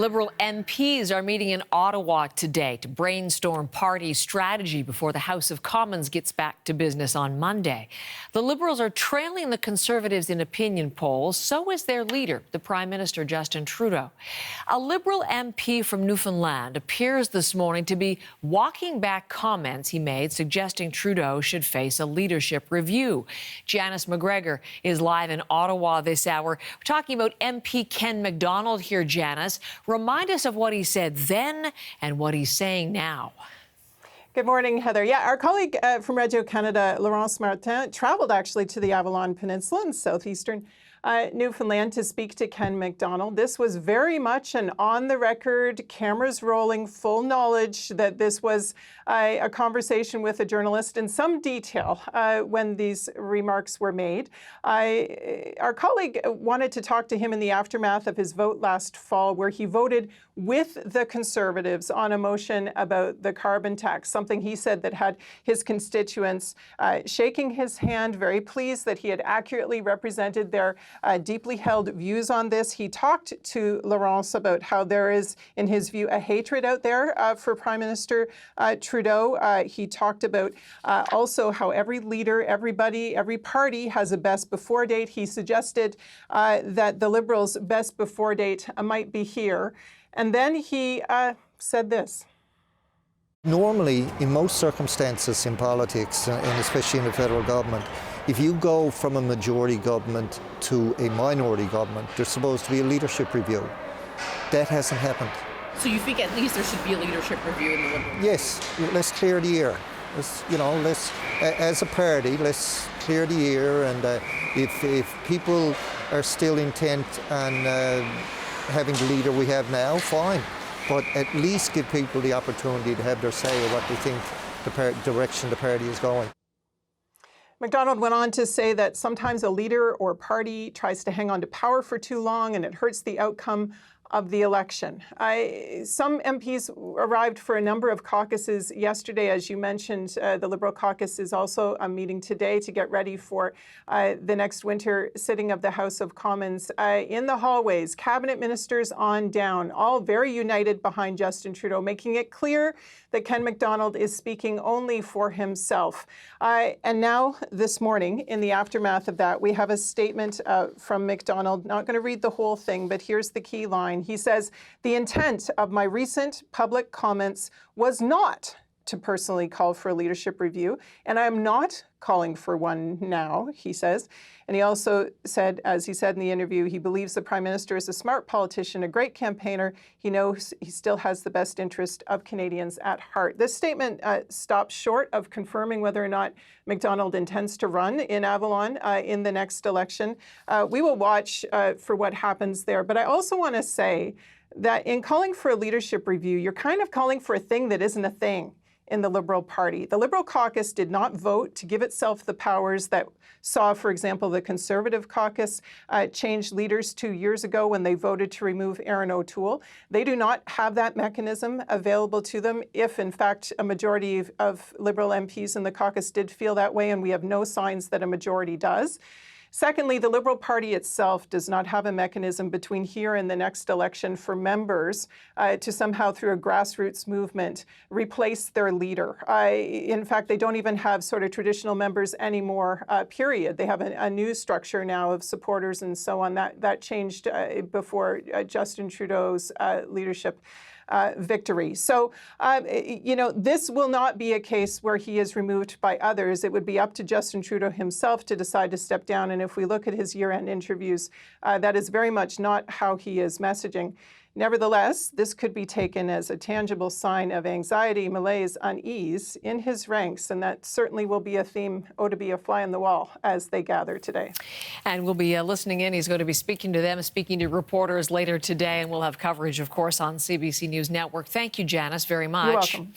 Liberal MPs are meeting in Ottawa today to brainstorm party strategy before the House of Commons gets back to business on Monday. The Liberals are trailing the Conservatives in opinion polls. So is their leader, the Prime Minister, Justin Trudeau. A Liberal MP from Newfoundland appears this morning to be walking back comments he made suggesting Trudeau should face a leadership review. Janice McGregor is live in Ottawa this hour. We're talking about MP Ken McDonald here, Janice. Remind us of what he said then and what he's saying now. Good morning, Heather. Yeah, our colleague from Radio Canada, Laurence Martin, traveled actually to the Avalon Peninsula in southeastern Newfoundland to speak to Ken McDonald. This was very much an on-the-record, cameras rolling, full knowledge that this was a conversation with a journalist in some detail when these remarks were made. Our colleague wanted to talk to him in the aftermath of his vote last fall, where he voted with the Conservatives on a motion about the carbon tax, something he said that had his constituents shaking his hand, very pleased that he had accurately represented their deeply held views on this. He talked to Laurence about how there is, in his view, a hatred out there for Prime Minister Trudeau. He talked about also how every leader, everybody, every party has a best before date. He suggested that the Liberals' best before date might be here. And then he said this. Normally, in most circumstances in politics, and especially in the federal government, if you go from a majority government to a minority government, there's supposed to be a leadership review. That hasn't happened. So you think at least there should be a leadership review in the Liberals? Yes, let's clear the air. Let's, as a party, let's clear the air, and if people are still intent on having the leader we have now, fine. But at least give people the opportunity to have their say of what they think the direction the party is going. McDonald went on to say that sometimes a leader or party tries to hang on to power for too long and it hurts the outcome of the election. Some MPs arrived for a number of caucuses yesterday. As you mentioned, the Liberal caucus is also meeting today to get ready for the next winter sitting of the House of Commons. In the hallways, cabinet ministers on down, all very united behind Justin Trudeau, making it clear that Ken McDonald is speaking only for himself. And now, this morning, in the aftermath of that, we have a statement from McDonald. Not going to read the whole thing, but here's the key line. He says, "The intent of my recent public comments was not to personally call for a leadership review, and I am not calling for one now," he says. And he also said, as he said in the interview, he believes the Prime Minister is a smart politician, a great campaigner. He knows he still has the best interest of Canadians at heart. This statement stops short of confirming whether or not McDonald intends to run in Avalon in the next election. We will watch for what happens there. But I also want to say that in calling for a leadership review, you're kind of calling for a thing that isn't a thing in the Liberal Party. The Liberal caucus did not vote to give itself the powers that saw, for example, the Conservative caucus change leaders 2 years ago when they voted to remove Aaron O'Toole. They do not have that mechanism available to them if, in fact, a majority of Liberal MPs in the caucus did feel that way, and we have no signs that a majority does. Secondly, the Liberal Party itself does not have a mechanism between here and the next election for members to somehow, through a grassroots movement, replace their leader. In fact, they don't even have sort of traditional members anymore, period. They have a new structure now of supporters and so on. That changed before Justin Trudeau's leadership victory. So, this will not be a case where he is removed by others. It would be up to Justin Trudeau himself to decide to step down. And if we look at his year-end interviews, that is very much not how he is messaging. Nevertheless, this could be taken as a tangible sign of anxiety, malaise, unease in his ranks, and that certainly will be a theme, to be a fly on the wall as they gather today. And we'll be listening in. He's going to be speaking to them, speaking to reporters later today, and we'll have coverage, of course, on CBC News Network. Thank you, Janice, very much. You're welcome.